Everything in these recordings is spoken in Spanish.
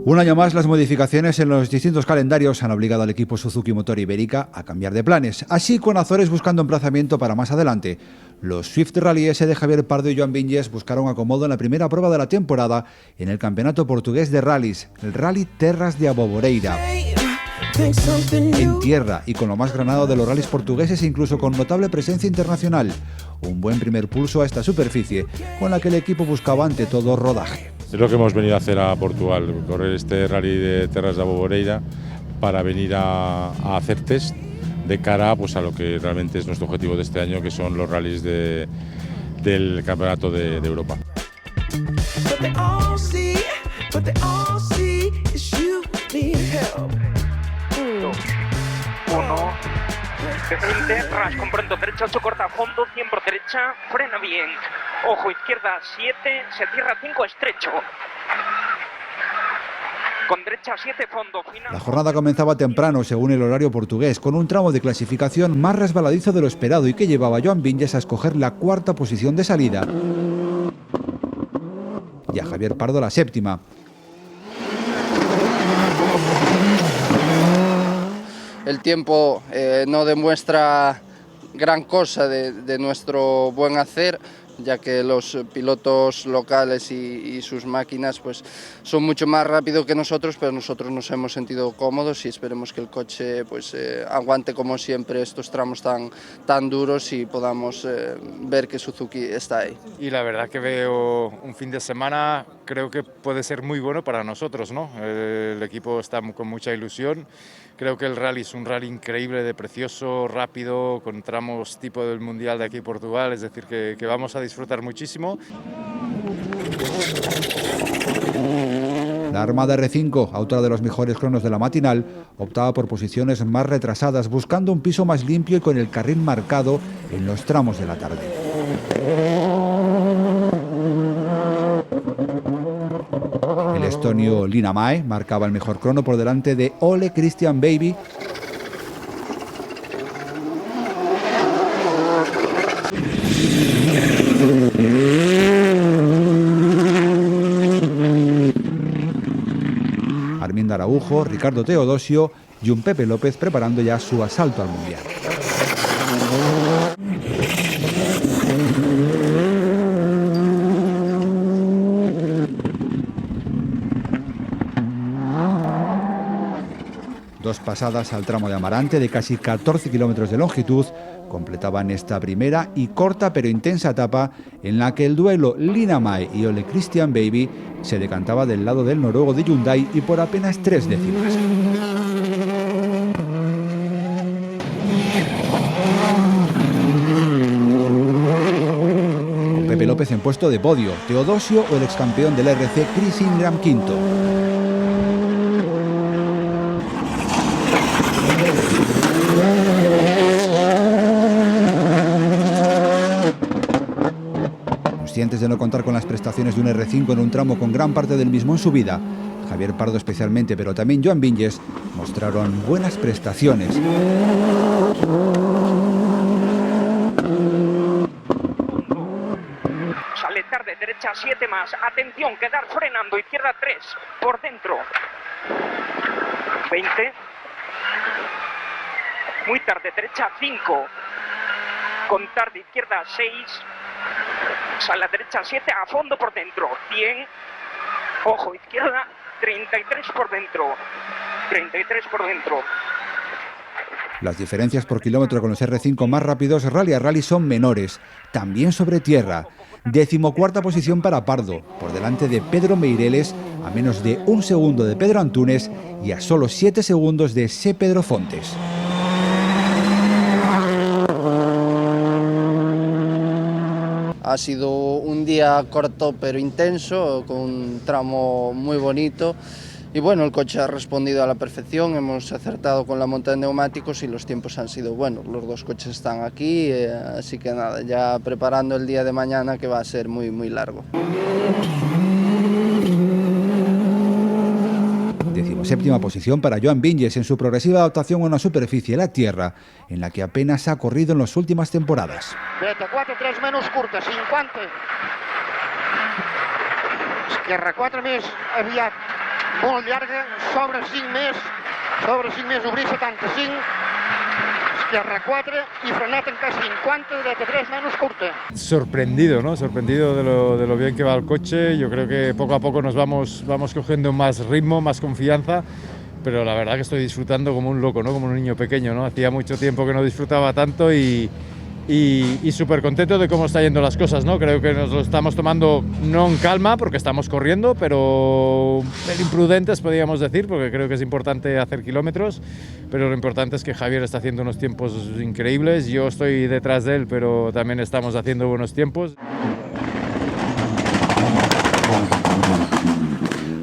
Un año más, las modificaciones en los distintos calendarios han obligado al equipo Suzuki Motor Ibérica a cambiar de planes. Así, con Azores buscando emplazamiento para más adelante. Los Swift Rally S de Javier Pardo y Joan Vinyes buscaron acomodo en la primera prueba de la temporada en el Campeonato Portugués de Rallys, el Rally Terras de Aboboreira. En tierra y con lo más granado de los rallies portugueses, incluso con notable presencia internacional. Un buen primer pulso a esta superficie, con la que el equipo buscaba ante todo rodaje. Es lo que hemos venido a hacer a Portugal, correr este rally de Terras de Aboboreira para venir a hacer test de cara pues, a lo que realmente es nuestro objetivo de este año, que son los rallies del Campeonato de Europa. Uno, de frente, ras, comprendo derecha, 8 corta a fondo, 100 por derecha, frena bien, ojo, izquierda 7, se cierra 5, estrecho. Con derecha 7, fondo final. La jornada comenzaba temprano, según el horario portugués, con un tramo de clasificación más resbaladizo de lo esperado y que llevaba a Joan Vinyes a escoger la cuarta posición de salida. Y a Javier Pardo la séptima. El tiempo no demuestra gran cosa de nuestro buen hacer, ya que los pilotos locales y sus máquinas pues, son mucho más rápidos que nosotros, pero nosotros nos hemos sentido cómodos y esperemos que el coche pues, aguante como siempre estos tramos tan duros y podamos ver que Suzuki está ahí. Y la verdad que veo un fin de semana, creo que puede ser muy bueno para nosotros, ¿no? El equipo está con mucha ilusión. Creo que el rally es un rally increíble, de precioso, rápido, con tramos tipo del Mundial de aquí en Portugal, es decir, que vamos a disfrutar muchísimo. La Armada R5, autora de los mejores cronos de la matinal, optaba por posiciones más retrasadas, buscando un piso más limpio y con el carril marcado en los tramos de la tarde. El estonio Linnamäe marcaba el mejor crono por delante de Ole Christian Baby. Armindo Araujo, Ricardo Teodosio y un Pepe López preparando ya su asalto al Mundial. Dos pasadas al tramo de Amarante de casi 14 kilómetros de longitud completaban esta primera y corta pero intensa etapa en la que el duelo Linnamäe y Ole Christian Baby se decantaba del lado del noruego de Hyundai y por apenas 3 décimas. Con Pepe López en puesto de podio, Teodosio o el excampeón del RC Chris Ingram quinto. Conscientes de no contar con las prestaciones de un R5 en un tramo con gran parte del mismo en subida, Javier Pardo especialmente, pero también Joan Vinyes, mostraron buenas prestaciones. Sale tarde, derecha 7 más, atención, quedar frenando, izquierda 3, por dentro. 20. Muy tarde, derecha 5. Con tarde, izquierda 6. Sale a derecha 7, a fondo por dentro, 100, ojo, izquierda 33 por dentro, 33 por dentro. Las diferencias por kilómetro con los R5 más rápidos rally a rally son menores, también sobre tierra. 14ª posición para Pardo, por delante de Pedro Meireles, a menos de 1 segundo de Pedro Antunes y a solo 7 segundos de C. Pedro Fontes. Ha sido un día corto pero intenso, con un tramo muy bonito y bueno, el coche ha respondido a la perfección, hemos acertado con la monta de neumáticos y los tiempos han sido buenos, los dos coches están aquí, así que nada, ya preparando el día de mañana que va a ser muy largo. 17ª posición para Joan Vinyes en su progresiva adaptación a una superficie, la tierra, en la que apenas ha corrido en las últimas temporadas. 4-3 menys curta, 50. Esquerra 4 més aviat, molt llarga, sobre 5 més, obrir 75, izquierda 4 y frenat en K50, dreta 3 menos curta. Sorprendido, ¿no? Sorprendido de lo bien que va el coche. Yo creo que poco a poco nos vamos cogiendo más ritmo, más confianza. Pero la verdad que estoy disfrutando como un loco, ¿no? Como un niño pequeño, ¿no? Hacía mucho tiempo que no disfrutaba tanto y súper contento de cómo están yendo las cosas, ¿no? Creo que nos lo estamos tomando no en calma porque estamos corriendo, pero imprudentes podríamos decir, porque creo que es importante hacer kilómetros, pero lo importante es que Javier está haciendo unos tiempos increíbles, yo estoy detrás de él, pero también estamos haciendo buenos tiempos.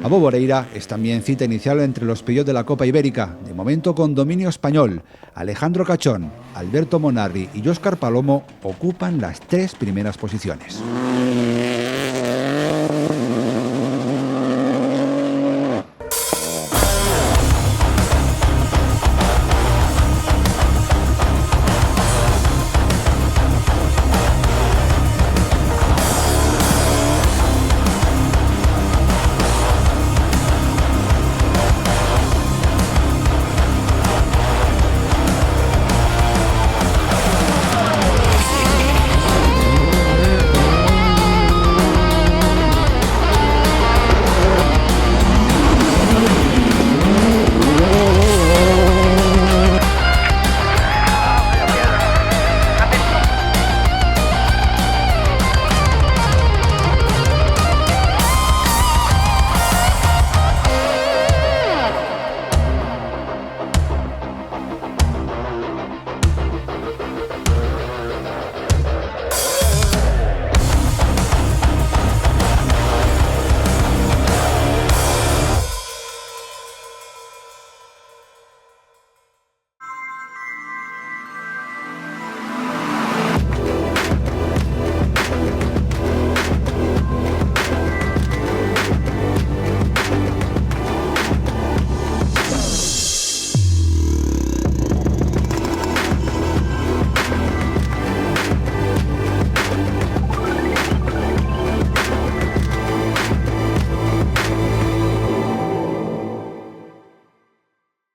A Boboreira es también cita inicial entre los pilotos de la Copa Ibérica, de momento con dominio español. Alejandro Cachón, Alberto Monarri y Óscar Palomo ocupan las 3 primeras posiciones.